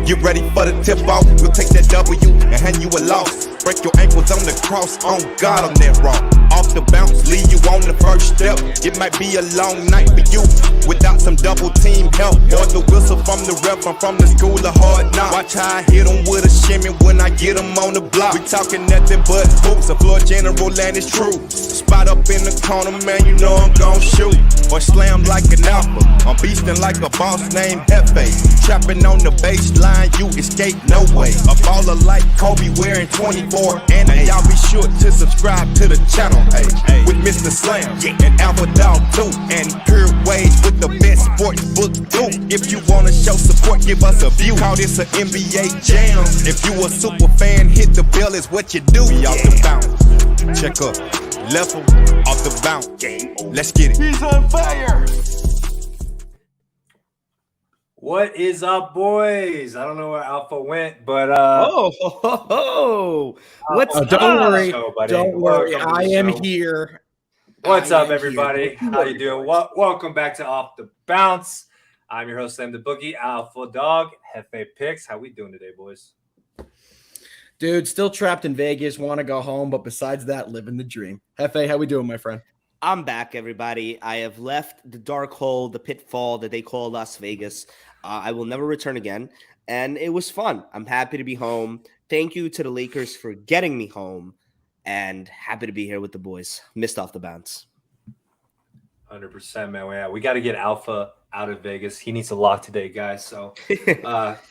Get ready for the tip off. We'll take that W and hand you a loss. Break your ankles on the cross. On God, I'm that raw. Off the bounce, leave you on the first step. It might be a long night for you without some double team help. Or the whistle from the ref. I'm from the school of hard knocks. Watch how I hit them with a shimmy when I get them on the block. We talking nothing but hoops. A floor general and it's true. Spot up in the corner, man, you know I'm gon' shoot. Or slam like an alpha. I'm beastin' like a boss named Hefe. Trapping on the baseline, you escape no way. A baller like Kobe wearing 24 and y'all be sure to subscribe to the channel. With Mr. Slam and Alpha Dog too. And Pure Wage with the best sports book too. If you wanna show support, give us a view. Call this an NBA jam. If you a super fan, hit the bell is what you do. We off the bounce. Check up. Level off the bounce. Let's get it. He's on fire. What is up, boys? I don't know where Alpha went, but what's up? Don't worry, I am here. What's up, everybody? How you doing? Welcome back to Off the Bounce. I'm your host, Sam the Boogie, Alpha Dog, Hefe Picks. How we doing today, boys? Dude, still trapped in Vegas, want to go home, but besides that, living the dream. Hefe, how we doing, my friend? I'm back, everybody. I have left the dark hole, the pitfall that they call Las Vegas. I will never return again, and it was fun. I'm happy to be home. Thank you to the Lakers for getting me home, and happy to be here with the boys. Missed Off the Bounce. 100%, man. Yeah, we got to get Alpha out of Vegas. He needs a lock today, guys. So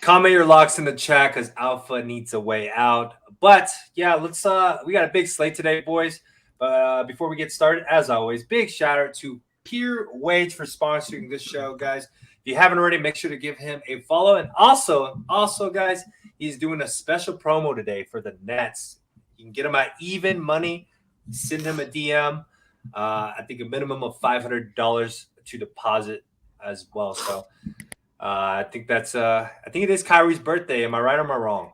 comment your locks in the chat because Alpha needs a way out. But, yeah, let's we got a big slate today, boys. But before we get started, as always, big shout out to Pure Wage for sponsoring this show, guys. If you haven't already, make sure to give him a follow. And also, guys, he's doing a special promo today for the Nets. You can get him at even money. Send him a DM. I think a minimum of $500 to deposit as well. So I think it is Kyrie's birthday. Am I right or am I wrong?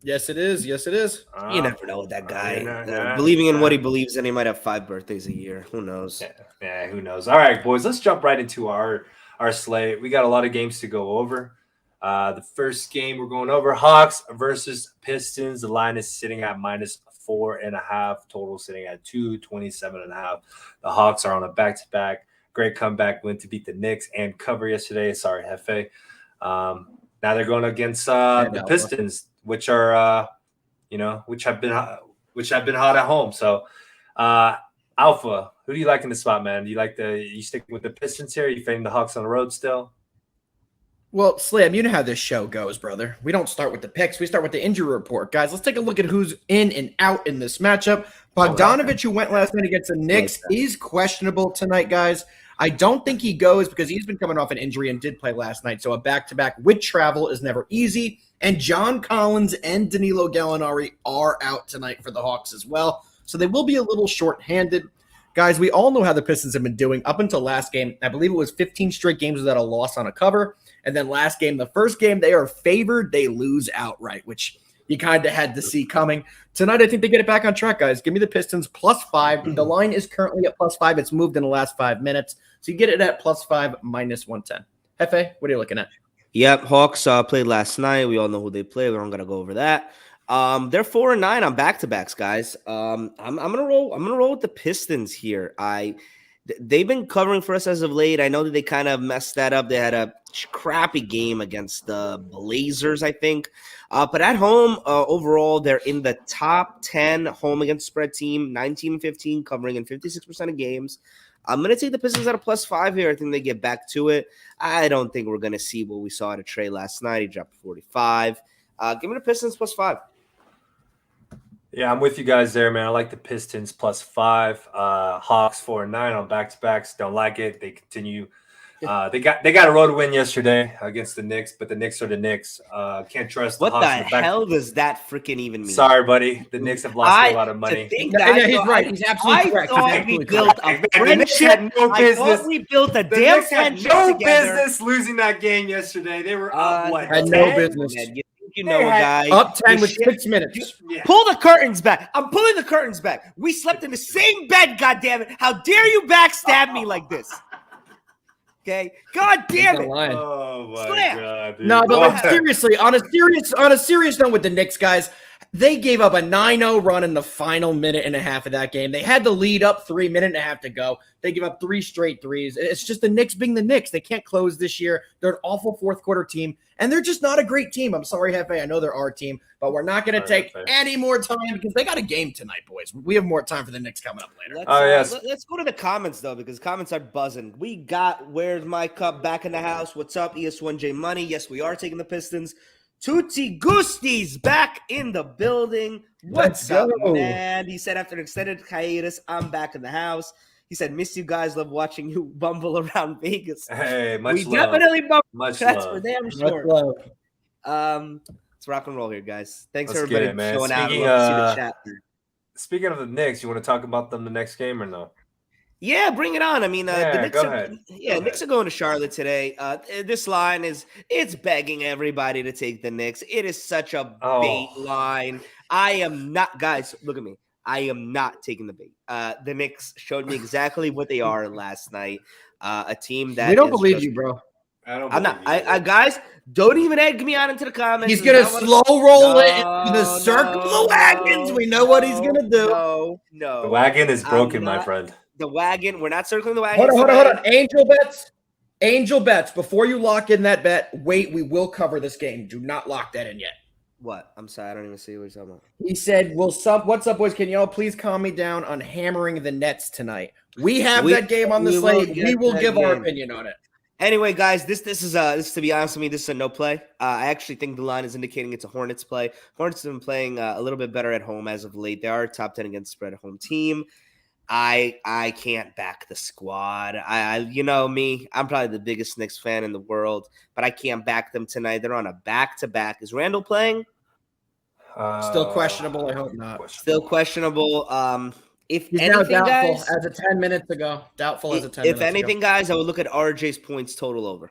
Yes, it is. Yes, it is. You never know with that guy. Believing in what he believes in, he might have 5 birthdays a year. Who knows? Yeah, who knows? All right, boys, let's jump right into our slate. We got a lot of games to go over. The first game we're going over, Hawks versus Pistons. The line is sitting at -4.5. Total sitting at 227.5. The Hawks are on a back-to-back. Great comeback win to beat the Knicks and cover yesterday. Sorry, Hefe. Now they're going against the Pistons, which are which have been hot at home. So Alpha, who do you like in the spot, man? Do you stick with the Pistons here? Are you fading the Hawks on the road still? Well, Slam, you know how this show goes, brother. We don't start with the picks. We start with the injury report. Guys, let's take a look at who's in and out in this matchup. Bogdanovich, who went last night against the Knicks, is questionable tonight, guys. I don't think he goes because he's been coming off an injury and did play last night. So a back-to-back with travel is never easy. And John Collins and Danilo Gallinari are out tonight for the Hawks as well. So they will be a little short-handed. Guys, we all know how the Pistons have been doing up until last game. I believe it was 15 straight games without a loss on a cover. And then last game, the first game, they are favored. They lose outright, which you kind of had to see coming. Tonight, I think they get it back on track, guys. Give me the Pistons +5. The line is currently at +5. It's moved in the last 5 minutes. So you get it at +5, -110. Hefe, what are you looking at? Yep, Hawks played last night. We all know who they play. We're not gonna go over that. They're 4-9 on back-to-backs, guys. I'm gonna roll. I'm gonna roll with the Pistons here. They've been covering for us as of late. I know that they kind of messed that up. They had a crappy game against the Blazers, I think. But at home, overall, they're in the top 10 home against spread team, 19-15, covering in 56% of games. I'm going to take the Pistons at a +5 here. I think they get back to it. I don't think we're going to see what we saw at a Trey last night. He dropped 45. Give me the Pistons +5. Yeah, I'm with you guys there, man. I like the Pistons +5. Hawks 4-9 on back-to-backs. Don't like it. They continue. They got a road win yesterday against the Knicks, but the Knicks are the Knicks. Can't trust what the Hawks. The hell does that freaking even mean? Sorry, buddy. The Knicks have lost a lot of money. He's right. He's absolutely correct. I thought we built a friendship. I thought we built a damn friendship together. No business losing that game yesterday. They were up, what? Had no business. You know, guy. Up 10 with 6 minutes. Pull the curtains back. I'm pulling the curtains back. We slept in the same bed, goddammit. How dare you backstab me like this? Okay. God damn He's it. not lying. Oh my Slam. god, dude. No, but Go like ahead. seriously, on a serious note with the Knicks, guys, they gave up a 9-0 run in the final minute and a half of that game. They had the lead up 3 minutes and a half to go. They give up 3 straight threes. It's just the Knicks being the Knicks. They can't close this year. They're an awful fourth quarter team, and they're just not a great team. I'm sorry, Hefe. I know they're our team, but we're not going to take any more time because they got a game tonight, boys. We have more time for the Knicks coming up later. Let's go to the comments, though, because comments are buzzing. We got Where's My Cup back in the house. What's up, ES1J Money? Yes, we are taking the Pistons. Tutti Gusti's back in the building. What's up, man? He said after an extended hiatus, I'm back in the house. He said, miss you guys, love watching you bumble around Vegas. Hey, much love. Definitely bumble. Much That's love. for damn sure. Let's rock and roll here, guys. Thanks everybody for showing out. Love to see the chat. Speaking of the Knicks, you want to talk about them the next game or no? Yeah, bring it on. I mean, the Knicks go ahead. Knicks are going to Charlotte today. This line it's begging everybody to take the Knicks. It is such a bait line. I am not, guys, look at me. I am not taking the bait. The Knicks showed me exactly what they are last night. A team that we don't believe you, bro. I'm not. Guys, don't even egg me on into the comments. He's gonna slow roll it into the circle of the wagons. We know what he's gonna do. No. The wagon is broken, my friend. The wagon. We're not circling the wagon. Hold on. Angel bets. Before you lock in that bet, wait. We will cover this game. Do not lock that in yet. What? I'm sorry. I don't even see what you're talking about. He said, what's up, boys? Can y'all please calm me down on hammering the Nets tonight? We have that game on the slate. We will give our opinion on it. Anyway, guys, this is to be honest with me, this is a no play. I actually think the line is indicating it's a Hornets play. Hornets have been playing a little bit better at home as of late. They are a top 10 against spread at home team. I can't back the squad. You know me, I'm probably the biggest Knicks fan in the world, but I can't back them tonight. They're on a back-to-back. Is Randall playing? Still questionable. I hope not. Still questionable. If he's anything, now doubtful guys, as of 10 minutes ago. Doubtful as of 10 minutes ago. If anything, ago. Guys, I would look at RJ's points total over.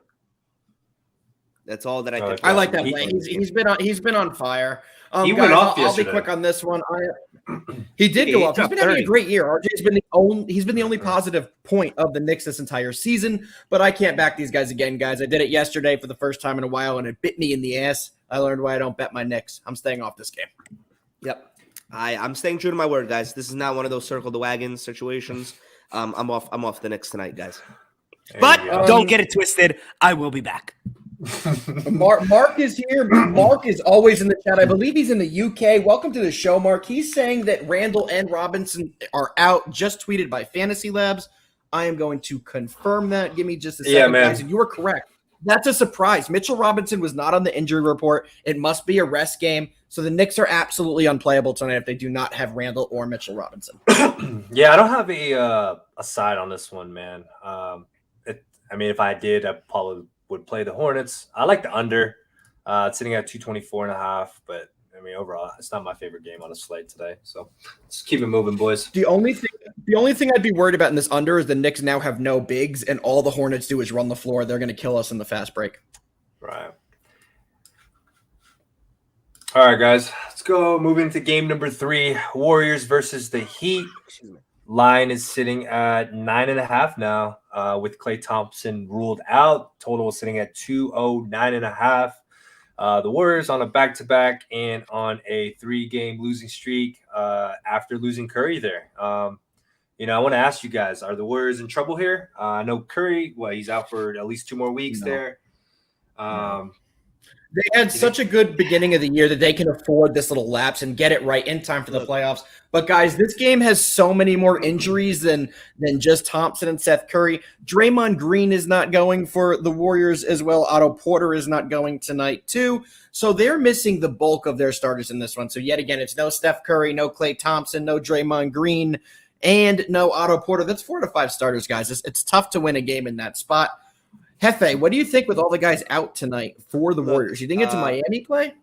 That's all that I think. I like that play. He's been on fire. He guys, went off I'll be quick on this one. He did go off. He's been having a great year. RJ's been the only positive point of the Knicks this entire season, but I can't back these guys again, guys. I did it yesterday for the first time in a while, and it bit me in the ass. I learned why I don't bet my Knicks. I'm staying off this game. Yep. I'm staying true to my word, guys. This is not one of those circle the wagons situations. I'm off the Knicks tonight, guys. But don't get it twisted. I will be back. Mark is here. Mark is always in the chat. I believe he's in the UK. Welcome to the show, Mark. He's saying that Randall and Robinson are out, just tweeted by Fantasy Labs. I am going to confirm that. Give me just a second, guys. And you are correct. That's a surprise. Mitchell Robinson was not on the injury report. It must be a rest game. So the Knicks are absolutely unplayable tonight if they do not have Randall or Mitchell Robinson. Yeah, I don't have a side on this one, man. If I did, I probably would play the Hornets. I like the under. It's sitting at 224.5, but overall, it's not my favorite game on the slate today. So let's keep it moving, boys. The only thing I'd be worried about in this under is the Knicks now have no bigs, and all the Hornets do is run the floor. They're going to kill us in the fast break. Right. All right, guys. Let's go move into game number 3. Warriors versus the Heat. Line is sitting at 9.5 now, with Klay Thompson ruled out. Total is sitting at 209.5. The Warriors on a back-to-back and on a 3-game losing streak after losing Curry there. I want to ask you guys, are the Warriors in trouble here? I know Curry, he's out for at least 2 more weeks there. They had such a good beginning of the year that they can afford this little lapse and get it right in time for the playoffs. But, guys, this game has so many more injuries than just Thompson and Seth Curry. Draymond Green is not going for the Warriors as well. Otto Porter is not going tonight, too. So they're missing the bulk of their starters in this one. So, yet again, it's no Steph Curry, no Klay Thompson, no Draymond Green, and no Otto Porter. That's 4 to 5 starters, guys. It's tough to win a game in that spot. Hefe, what do you think with all the guys out tonight for the Warriors? You think it's a Miami play?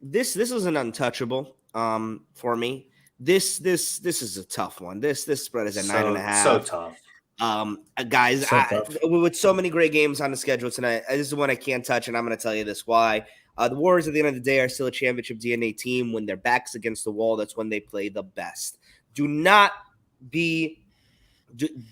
This is an untouchable for me. This is a tough one. This spread is at 9.5. So tough. Guys, with so many great games on the schedule tonight, this is one I can't touch, and I'm going to tell you this why. The Warriors at the end of the day are still a championship DNA team. When their back's against the wall, that's when they play the best. Do not be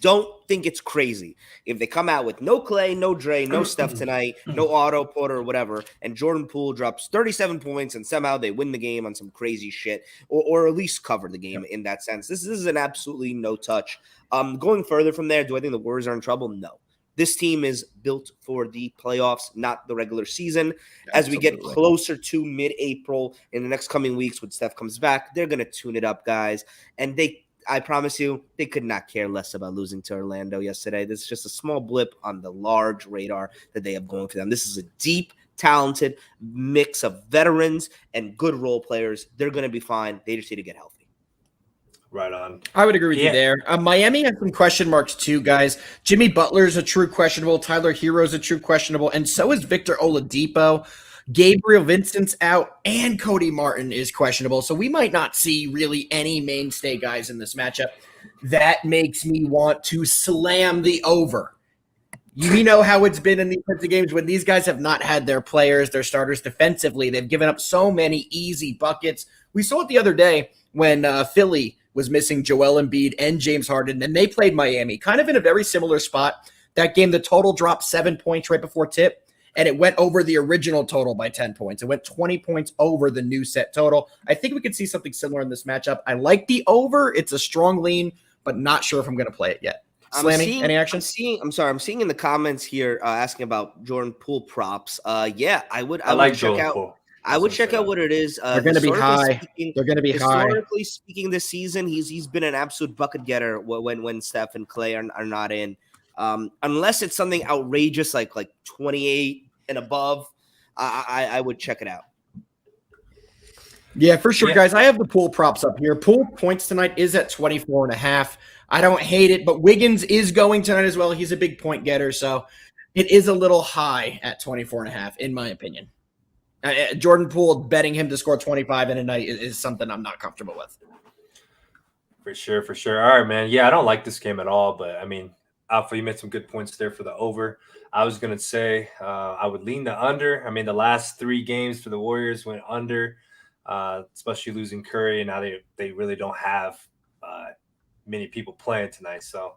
Don't think it's crazy if they come out with no Clay, no Dre, no Steph tonight, no Otto Porter or whatever, and Jordan Poole drops 37 points and somehow they win the game on some crazy shit, or at least cover the game in that sense. This is an absolutely no touch. Going further from there, do I think the Warriors are in trouble? No. This team is built for the playoffs, not the regular season. As we get closer to mid-April in the next coming weeks when Steph comes back, they're going to tune it up, guys. And I promise you, they could not care less about losing to Orlando yesterday. This is just a small blip on the large radar that they have going for them. This is a deep, talented mix of veterans and good role players. They're going to be fine. They just need to get healthy. Right on. I would agree with you there. Miami has some question marks too, guys. Jimmy Butler's a true questionable. Tyler Hero's a true questionable. And so is Victor Oladipo. Gabriel Vincent's out, and Cody Martin is questionable. So we might not see really any mainstay guys in this matchup. That makes me want to slam the over. You know how it's been in these types of games when these guys have not had their players, their starters defensively. They've given up so many easy buckets. We saw it the other day when Philly was missing Joel Embiid and James Harden, and they played Miami kind of in a very similar spot. That game, the total dropped 7 points right before tip, and it went over the original total by 10 points. It went 20 points over the new set total. I think we could see something similar in this matchup. I like the over. It's a strong lean, but not sure if I'm going to play it yet. Slammy, any action? I'm seeing in the comments here asking about Jordan Poole props. Yeah, I would check out. Poole. I would check out what it is. They're going to be high. They're going to be high. Historically speaking, this season, he's been an absolute bucket getter when Steph and Clay are not in. Unless it's something outrageous like 28 and above, I would check it out. Yeah, for sure, guys. I have the Poole props up here. Poole points tonight is at 24.5. I don't hate it, but Wiggins is going tonight as well. He's a big point getter, so it is a little high at 24.5, in my opinion. Jordan Poole, betting him to score 25 in a night is something I'm not comfortable with. For sure. All right, man. Yeah, I don't like this game at all, but I mean, Alpha, you made some good points there for the over. I was going to say I would lean the under. I mean, the last 3 games for the Warriors went under, especially losing Curry, and now they really don't have many people playing tonight. So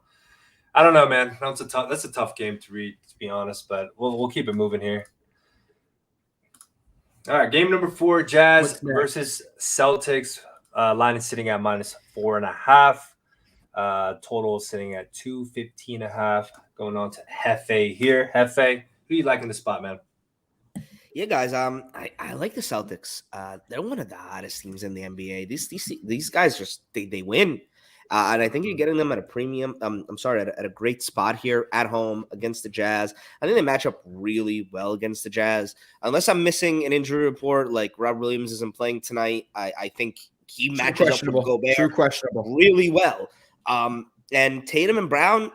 I don't know, man. That's a tough game to read, to be honest, but we'll keep it moving here. All right, game number 4, Jazz versus Celtics. Line is sitting at -4.5. Total is sitting at 215.5. Going on to Hefe here. Hefe, who you like in the spot, man? Yeah, guys. I like the Celtics. They're one of the hottest teams in the NBA. These guys just they win. And I think you're getting them at a premium. At a great spot here at home against the Jazz. I think they match up really well against the Jazz. Unless I'm missing an injury report, like Rob Williams isn't playing tonight, I think he matches up with Gobert really well. And Tatum and Brown,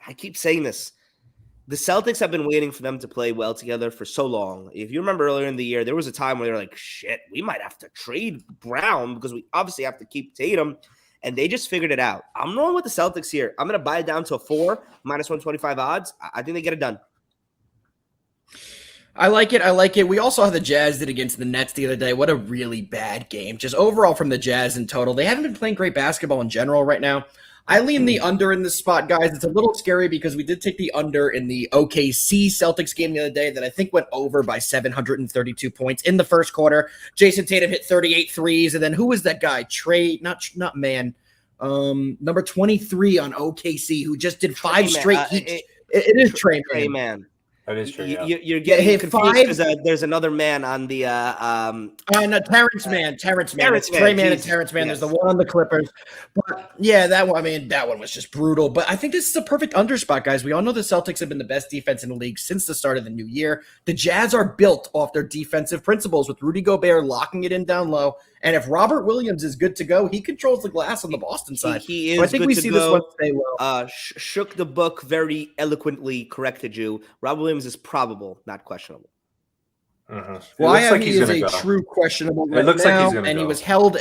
I keep saying this. The Celtics have been waiting for them to play well together for so long. If you remember earlier in the year, there was a time where they were like, shit, we might have to trade Brown because we obviously have to keep Tatum. And they just figured it out. I'm rolling with the Celtics here. I'm going to buy it down to a 4, -125 odds. I think they get it done. I like it. We also have the Jazz did against the Nets the other day. What a really bad game. Just overall from the Jazz in total. They haven't been playing great basketball in general right now. I lean the under in this spot, guys. It's a little scary because we did take the under in the OKC Celtics game the other day that I think went over by 732 points in the first quarter. Jason Tatum hit 38 threes. And then who was that guy? Number 23 on OKC who just did 5 straight heats. It is Trey Man. That is true. You're getting confused because there's another man on the Terrence Mann. It's Trey Man and Terrence Mann. Yes. There's the one on the Clippers. But yeah, that one was just brutal. But I think this is a perfect under spot, guys. We all know the Celtics have been the best defense in the league since the start of the new year. The Jazz are built off their defensive principles with Rudy Gobert locking it in down low. And if Robert Williams is good to go, he controls the glass on the Boston side. He is. So I think we see this one stay well. Shook the book very eloquently, corrected you. Robert Williams is probable, not questionable. Well, I have he is a true questionable right now, and he was held.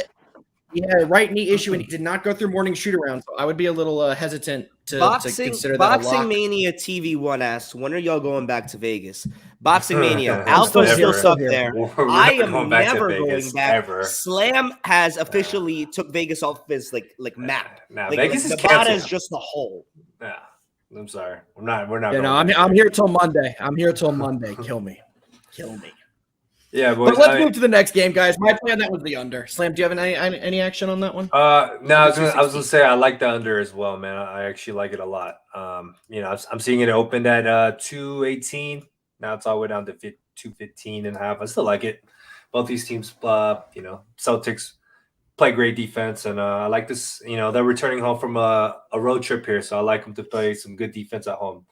Right knee issue, and he did not go through morning shoot around. So I would be a little hesitant to consider that a Boxing lock. Mania TV1 asks, when are y'all going back to Vegas? Boxing Mania, I'm Alpha's still still here. up there. We're I not am going back to never Vegas, going back. ever. Slam has officially took Vegas off his map. Nah, Like, Vegas is Nevada is canceled. just a hole. Yeah, I'm sorry. We're not. You going know, back I'm there. here till Monday. I'm here till Monday. Kill me. Yeah, boys. But let's move to the next game, guys. My play on that was the under. Slam, do you have any action on that one? No, I was gonna say I like the under as well, man. I actually like it a lot. You know, I'm seeing it opened at 218. Now it's all the way down to 215 and a half. I still like it. Both these teams, you know, Celtics play great defense, and I like this. You know, they're returning home from a road trip here, so I like them to play some good defense at home.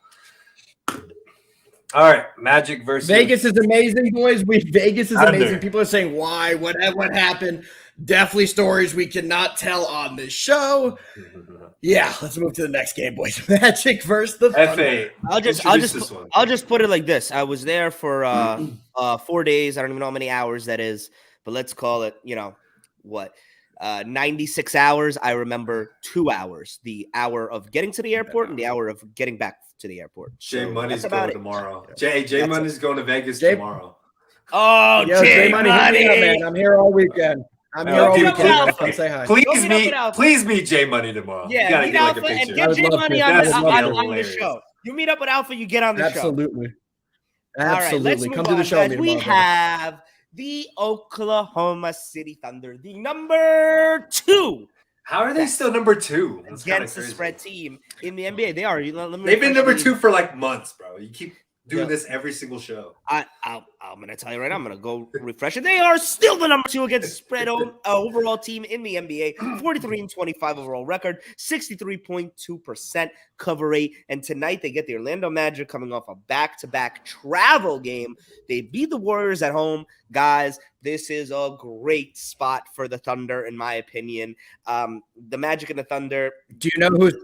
All right, Magic versus Vegas is amazing, boys. Vegas is Under. amazing. People are saying why, what happened. Definitely stories we cannot tell on this show. Yeah, let's move to the next game, boys. Magic versus the Thunder. FA. I'll just put it like this. I was there for 4 days. I don't even know how many hours that is, but let's call it, you know, what? 96 hours. I remember 2 hours, the hour of getting to the airport and the hour of getting back to the airport. Jay So Money's that's about going it. tomorrow. Jay Money's going to Vegas Jay- tomorrow. Oh, Yo, Jay Money, Money. hit me up, man. I'm here all weekend. I'm here all dude, weekend. Alpha. Come say hi. Please meet Jay Money tomorrow. You Yeah, gotta meet get like a Alpha and picture. get I would Jay love Money to. on That the, would on, love on the to. show. You meet up with Alpha, you get on the show. Absolutely. All right, let's Absolutely. move Come to the on, show. guys. meet We tomorrow, brother. have the Oklahoma City Thunder, the number 2 How are they still number 2? That's kinda against the crazy. spread team in the NBA. They are. Let me They've been refresh number the- 2 for like months, bro. You keep doing Yeah. this every single show. I'm gonna tell you right now. I'm gonna go refresh it. They are still the number 2 against spread overall team in the NBA. 43-25 overall record, 63.2% cover rate. And tonight they get the Orlando Magic coming off a back-to-back travel game. They beat the Warriors at home, guys. This is a great spot for the Thunder, in my opinion. The Magic and the Thunder. Do you know who's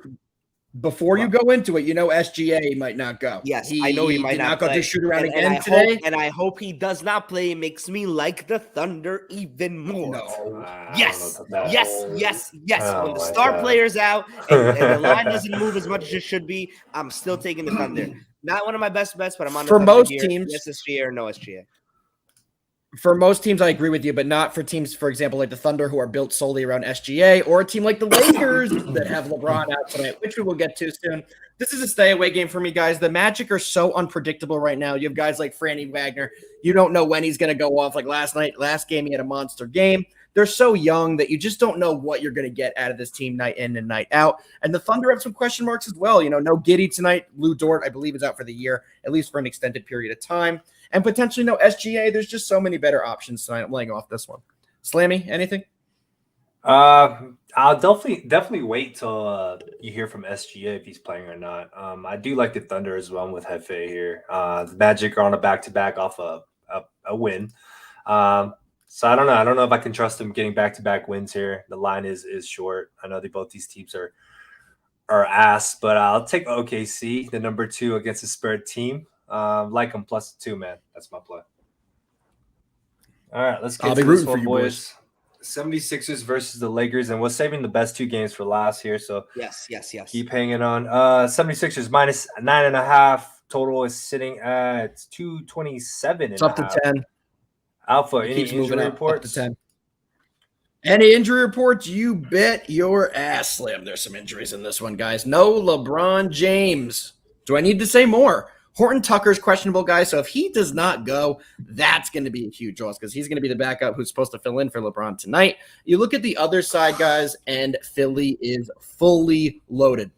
before you go into it? You know SGA might not go. Yes, I know he might did not go play. to shoot around And again I today. I hope he does not play. It makes me like the Thunder even more. No. Yes. I don't know about Yes. Oh When the my star God. player's out and the line doesn't move as much as it should be, I'm still taking the Thunder. Not one of my best bets, but I'm on the For Thunder most here. teams- Yes, SGA or no SGA. For most teams, I agree with you, but not for teams, for example, like the Thunder, who are built solely around SGA, or a team like the Lakers that have LeBron out tonight, which we will get to soon. This is a stay-away game for me, guys. The Magic are so unpredictable right now. You have guys like Franny Wagner. You don't know when he's going to go off. Like last game, he had a monster game. They're so young that you just don't know what you're going to get out of this team night in and night out. And the Thunder have some question marks as well. You know, no Giddey tonight. Lou Dort, I believe, is out for the year, at least for an extended period of time. And potentially no SGA. There's just so many better options tonight. I'm laying off this one. Slammy, anything? I'll definitely wait till you hear from SGA if he's playing or not. I do like the Thunder as well with Hefe here. The Magic are on a back-to-back off a win. So I don't know. I don't know if I can trust them getting back-to-back wins here. The line is short. I know both these teams are ass, but I'll take OKC, the number 2 against the spread team. Like them +2, man. That's my play. All right, let's get I'll to be this rooting for one, you, boys. 76ers versus the Lakers, and we're saving the best 2 games for last here, so Yes. keep hanging on. 76ers -9.5. Total is sitting at 227. It's up to 10. Alpha, It any keeps moving injury up reports? to 10. Any injury reports? You bet your ass, Slim. There's some injuries in this one, guys. No LeBron James. Do I need to say more? Horton Tucker's questionable, guys. So if he does not go, that's going to be a huge loss because he's going to be the backup who's supposed to fill in for LeBron tonight. You look at the other side, guys, and Philly is fully loaded.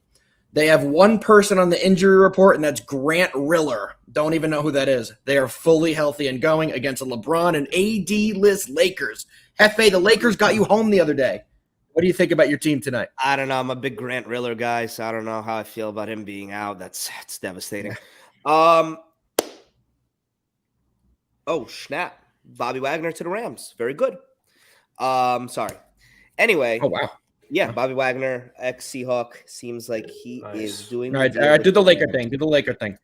They have one person on the injury report, and that's Grant Riller. Don't even know who that is. They are fully healthy and going against a LeBron and AD-less Lakers. Hefe, the Lakers got you home the other day. What do you think about your team tonight? I don't know. I'm a big Grant Riller guy, so I don't know how I feel about him being out. That's devastating. Oh, snap. Bobby Wagner to the Rams. Very good. Sorry. Anyway. Oh, wow. Yeah, Bobby Wagner, ex-Seahawk, seems like he is doing. All right, do the Laker thing. Do the Laker thing.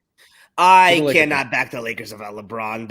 I cannot back the Lakers without LeBron.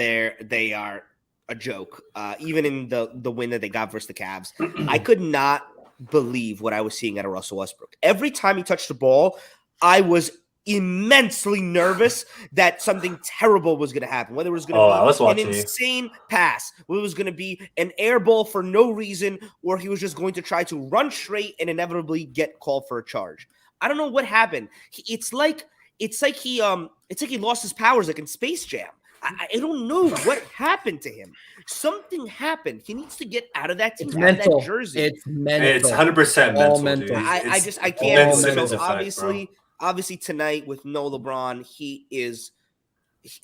They are a joke. Even in the win that they got versus the Cavs, I could not believe what I was seeing out of Russell Westbrook. Every time he touched the ball, I was immensely nervous that something terrible was going to happen, whether it was going to be an insane pass, whether it was going to be an air ball for no reason, or he was just going to try to run straight and inevitably get called for a charge. I don't know what happened. It's like he lost his powers like in Space Jam. I don't know what happened to him. Something happened. He needs to get out of that team, out of that jersey. It's mental. It's 100% mental. I can't. So obviously tonight with no LeBron, he is,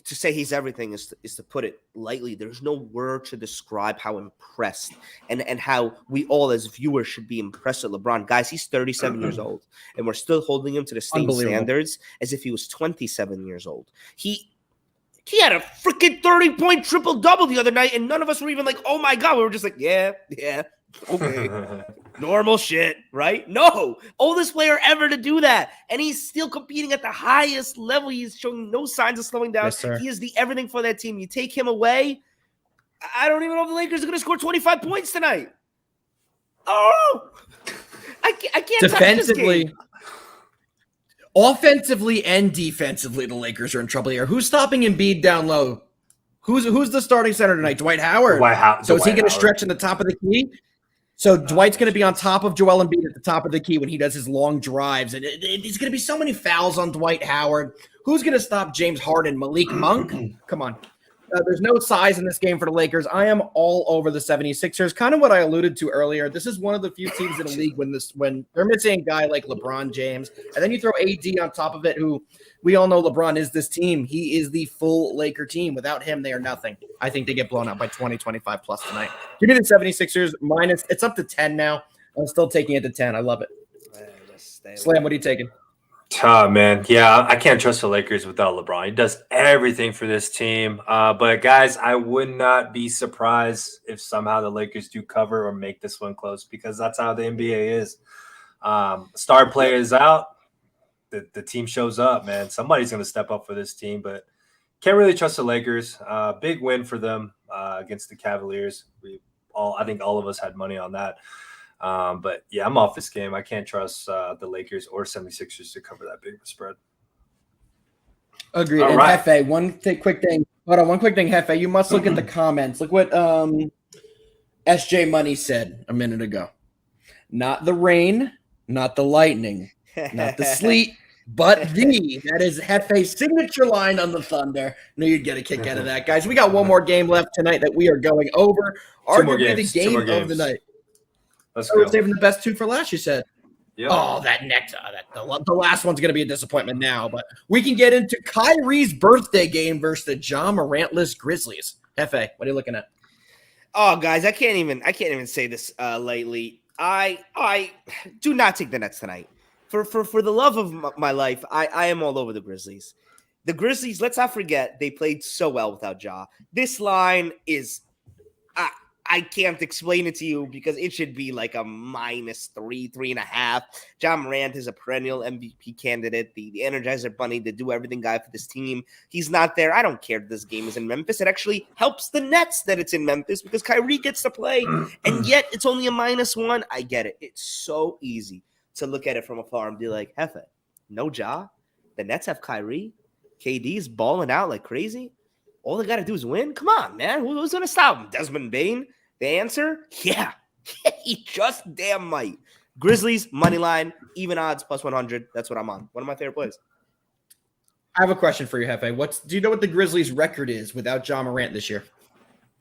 to say he's everything is to put it lightly. There's no word to describe how impressed and how we all as viewers should be impressed with LeBron. Guys, he's 37 years old, and we're still holding him to the same standards as if he was 27 years old. He had a freaking 30-point triple-double the other night, and none of us were even like, oh my God. We were just like, yeah, okay. Normal shit, right? No, oldest player ever to do that. And he's still competing at the highest level. He's showing no signs of slowing down. Yes, he is the everything for that team. You take him away, I don't even know if the Lakers are going to score 25 points tonight. Oh, I can't defensively. Offensively and defensively, the Lakers are in trouble here. Who's stopping Embiid down low? Who's the starting center tonight? Dwight Howard. So is he going to stretch in the top of the key? So Dwight's going to be on top of Joel Embiid at the top of the key when he does his long drives. And there's going to be so many fouls on Dwight Howard. Who's going to stop James Harden? Malik Monk? Come on. There's no size in this game for the Lakers. I am all over the 76ers. Kind of what I alluded to earlier. This is one of the few teams in the league when they're missing a guy like LeBron James, and then you throw AD on top of it, who we all know LeBron is this team. He is the full Laker team. Without him, they are nothing. I think they get blown out by 20, 25 plus tonight. Give me the 76ers minus. It's up to 10 now. I'm still taking it to 10. I love it. Slam, what are you taking? Man, yeah, I can't trust the Lakers without LeBron. He does everything for this team. But guys, I would not be surprised if somehow the Lakers do cover or make this one close, because that's how the NBA is. Star player is out, the team shows up, man. Somebody's going to step up for this team, but can't really trust the Lakers. Big win for them against the Cavaliers. I think all of us had money on that. But yeah, I'm off this game. I can't trust the Lakers or 76ers to cover that big spread. Agreed. And right. Hefe, one quick thing. Hold on, one quick thing, Hefe. You must look at the comments. Look what SJ Money said a minute ago. Not the rain, not the lightning, not the sleet, but that is Hefe's signature line on the Thunder. Knew you'd get a kick out of that, guys. We got one more game left tonight that we are going over. Arguably the game of the night. We're saving the best two for last, you said. Yep. Oh, the last one's going to be a disappointment now, but we can get into Kyrie's birthday game versus the John Morant-less Grizzlies. Hefe, what are you looking at? Oh, guys, I can't even say this lightly. I do not take the Nets tonight. For the love of my life, I am all over the Grizzlies. The Grizzlies, let's not forget, they played so well without Ja. This line is I can't explain it to you because it should be like a -3, 3.5. John Morant is a perennial MVP candidate, the Energizer Bunny, the do-everything guy for this team. He's not there. I don't care that this game is in Memphis. It actually helps the Nets that it's in Memphis because Kyrie gets to play, and yet it's only a -1. I get it. It's so easy to look at it from afar and be like, Hefe, no Ja. The Nets have Kyrie. KD's balling out like crazy. All they got to do is win? Come on, man. Who's going to stop him? Desmond Bane? The answer? Yeah. He just damn might. Grizzlies, money line, even odds, +100. That's what I'm on. One of my favorite plays. I have a question for you, Hefe. Do you know what the Grizzlies' record is without John Morant this year?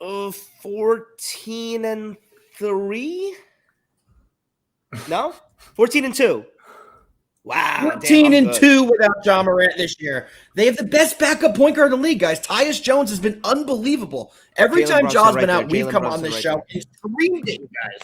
14-3? No? 14-2. Wow. 14-2 without John Morant this year. They have the best backup point guard in the league, guys. Tyus Jones has been unbelievable. Every time Ja's been out, we've come on this show and screamed at you guys.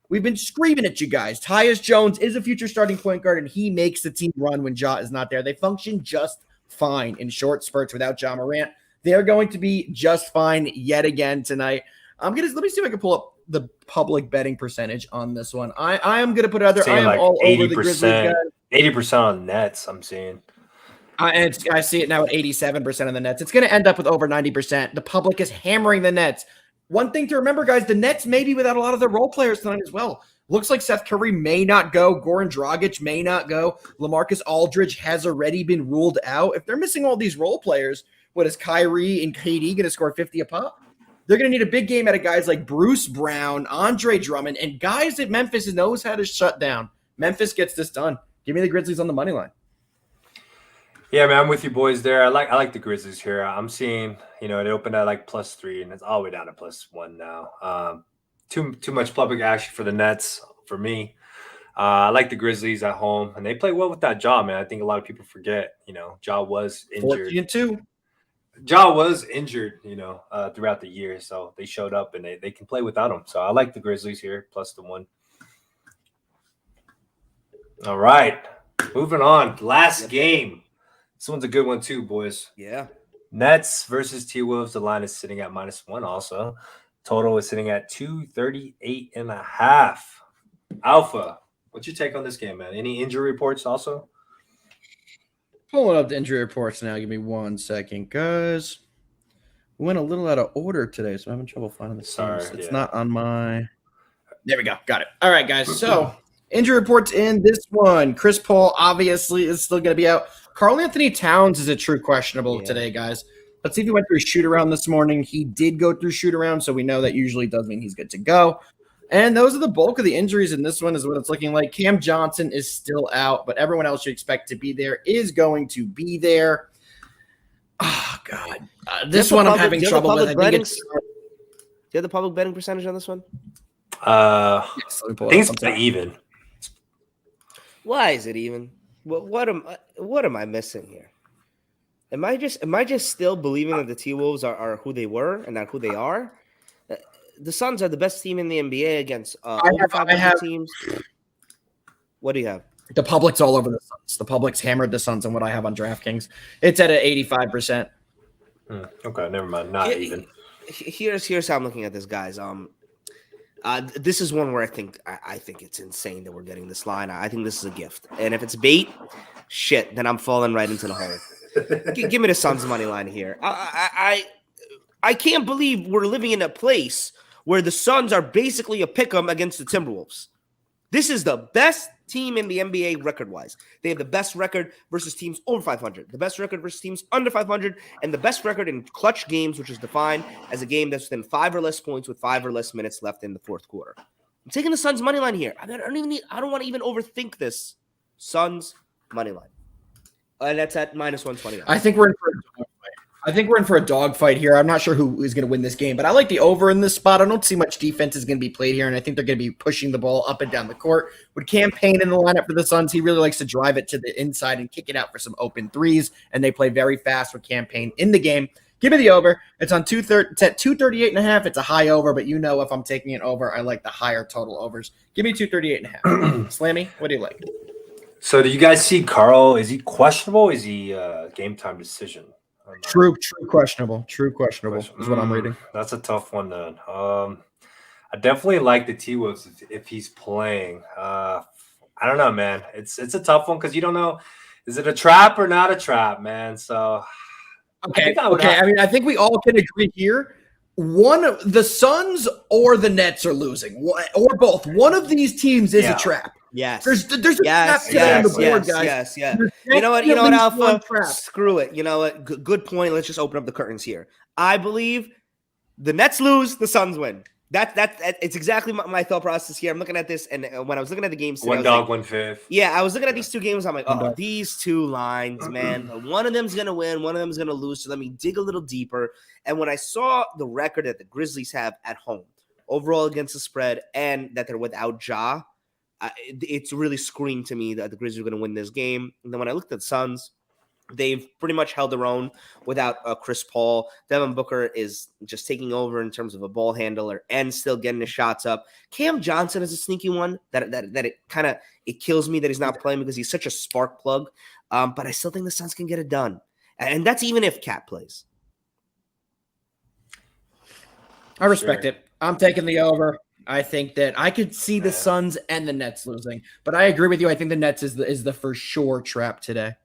We've been screaming at you guys. Tyus Jones is a future starting point guard, and he makes the team run when Ja is not there. They function just fine in short spurts without John Morant. They're going to be just fine yet again tonight. Let me see if I can pull up the public betting percentage on this one. I am going to put it out there. I am like all 80%, over the Grizzlies, guys. 80% on Nets, I'm seeing. I see it now at 87% of the Nets. It's going to end up with over 90%. The public is hammering the Nets. one thing to remember, guys, the Nets may be without a lot of their role players tonight as well. Looks like Seth Curry may not go. Goran Dragic may not go. LaMarcus Aldridge has already been ruled out. If they're missing all these role players, what is Kyrie and KD going to score 50 a pop? They're going to need a big game out of guys like Bruce Brown, Andre Drummond, and guys that Memphis knows how to shut down. Memphis gets this done. Give me the Grizzlies on the money line. Yeah, man, I'm with you boys there. I like the Grizzlies here. I'm seeing, it opened at like +3, and it's all the way down to +1 now. Too much public action for the Nets for me. I like the Grizzlies at home, and they play well without Ja, man. I think a lot of people forget, Ja was injured. 14-2. Ja was injured, throughout the year, so they showed up and they can play without him. So I like the Grizzlies here, +1. All right, moving on. Last game. This one's a good one too, boys. Yeah. Nets versus T-Wolves. The line is sitting at -1 also. Total is sitting at 238.5. Alpha, what's your take on this game, man? Any injury reports also? Pulling up the injury reports now. Give me 1 second, guys. We went a little out of order today, so I'm having trouble finding the Sorry, teams. It's yeah. not on my. There we go. Got it. All right, guys. So injury reports in this one. Chris Paul obviously is still going to be out. Karl Anthony Towns is a true questionable today, guys. Let's see if he went through shoot around this morning. He did go through shoot around, so we know that usually does mean he's good to go. And those are the bulk of the injuries in this one is what it's looking like. Cam Johnson is still out, but everyone else you expect to be there is going to be there. Oh, God. This one I'm having trouble with. I think it's Do you have the public betting percentage on this one? Yes, I think it's pretty even. Why is it even? What am I missing here? Am I just still believing that the T-Wolves are who they were and not who they are? The Suns are the best team in the NBA against over 500 teams. What do you have? The public's all over the Suns. The public's hammered the Suns on what I have on DraftKings. It's at an 85%. Okay, never mind. Not even. Here's how I'm looking at this, guys. This is one where I think it's insane that we're getting this line. I think this is a gift, and if it's bait, shit, then I'm falling right into the hole. Give me the Suns money line here. I can't believe we're living in a place where the Suns are basically a pick'em against the Timberwolves. This is the best team in the NBA record-wise. They have the best record versus teams over 500, the best record versus teams under 500, and the best record in clutch games, which is defined as a game that's within 5 or less points with 5 or less minutes left in the fourth quarter. I'm taking the Suns money line here. I don't want to even overthink this. Suns money line. And that's at -120. I think we're in for a dogfight. I think we're in for a dogfight here. I'm not sure who is going to win this game, but I like the over in this spot. I don't see much defense is going to be played here, and I think they're going to be pushing the ball up and down the court. With Cam Payne in the lineup for the Suns, he really likes to drive it to the inside and kick it out for some open threes, and they play very fast with Cam Payne in the game. Give me the over. It's on 238.5. It's a high over, but if I'm taking it over, I like the higher total overs. Give me 238.5. Slammy, what do you like? So do you guys see Karl? Is he questionable? Is he game time decision? True questionable. True questionable is what I'm reading. That's a tough one then. I definitely like the T-Wolves if he's playing. I don't know, man. It's a tough one because you don't know, is it a trap or not a trap, man? So okay. I think we all can agree here. One of the Suns or the Nets are losing, or both. One of these teams is a trap. Yes. There's a trap on the board, guys. Yes. You know what, Alpha? Screw it. You know what? Good point. Let's just open up the curtains here. I believe the Nets lose, the Suns win. It's exactly my thought process here. I'm looking at this, and when I was looking at the games today, one dog, 1/5. Yeah, I was looking at these two games. I'm like, these two lines, man. One of them's gonna win, one of them's gonna lose. So let me dig a little deeper. And when I saw the record that the Grizzlies have at home, overall against the spread, and that they're without Ja, it's really screamed to me that the Grizzlies are going to win this game. And then when I looked at the Suns, they've pretty much held their own without Chris Paul. Devin Booker is just taking over in terms of a ball handler and still getting his shots up. Cam Johnson is a sneaky one that it kills me that he's not playing because he's such a spark plug. But I still think the Suns can get it done. And that's even if Cat plays. I respect it. I'm taking the over. I think that I could see the Suns and the Nets losing, but I agree with you. I think the Nets is the for sure trap today.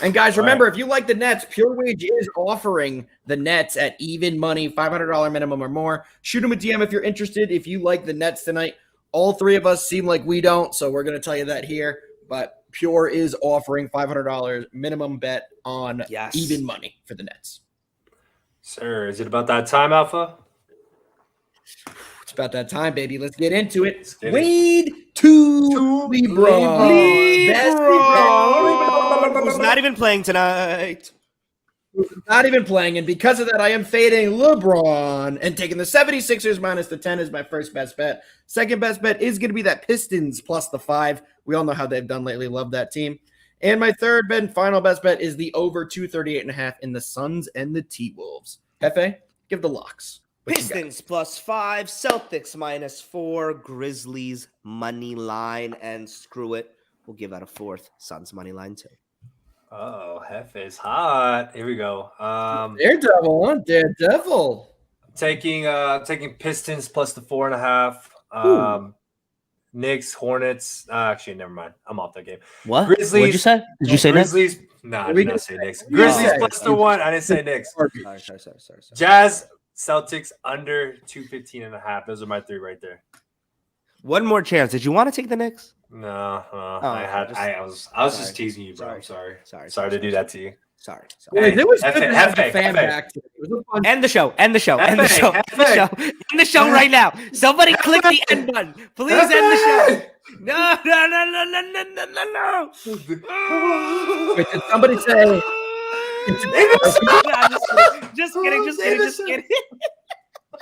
And guys, remember, if you like the Nets, Pure Wage is offering the Nets at even money, $500 minimum or more. Shoot them a DM if you're interested. If you like the Nets tonight, all three of us seem like we don't, so we're going to tell you that here. But Pure is offering $500 minimum bet on even money for the Nets. Sir, is it about that time, Alpha? It's about that time, baby. Let's get into it. Wade to LeBron. Who's not even playing tonight. Not even playing, and because of that, I am fading LeBron and taking the 76ers minus the 10 as my first best bet. Second best bet is going to be that Pistons plus the 5. We all know how they've done lately. Love that team. And my third bet and final best bet is the over 238.5 in the Suns and the T-Wolves. Hefe, give the locks. Pistons plus 5, Celtics minus 4, Grizzlies money line, and screw it, we'll give out a fourth, Suns money line too. Oh, Hefe's hot. Here we go. Daredevil, huh? Daredevil. Taking Pistons plus the 4.5. Knicks, Hornets. Actually, never mind. I'm off that game. What? Grizzlies. What'd you say? Did you say Grizzlies? No, I did not say Knicks. Grizzlies plus the 1. I didn't say Knicks. Sorry. Jazz, Celtics under 215.5. Those are my 3 right there. One more chance. Did you want to take the Knicks? No, I was just teasing you, bro. I'm sorry. Sorry to do that to you. Sorry. It was good to have the fan back. End the show right now. Somebody click the end button. Please end the show. No. Wait, did somebody say? Just kidding.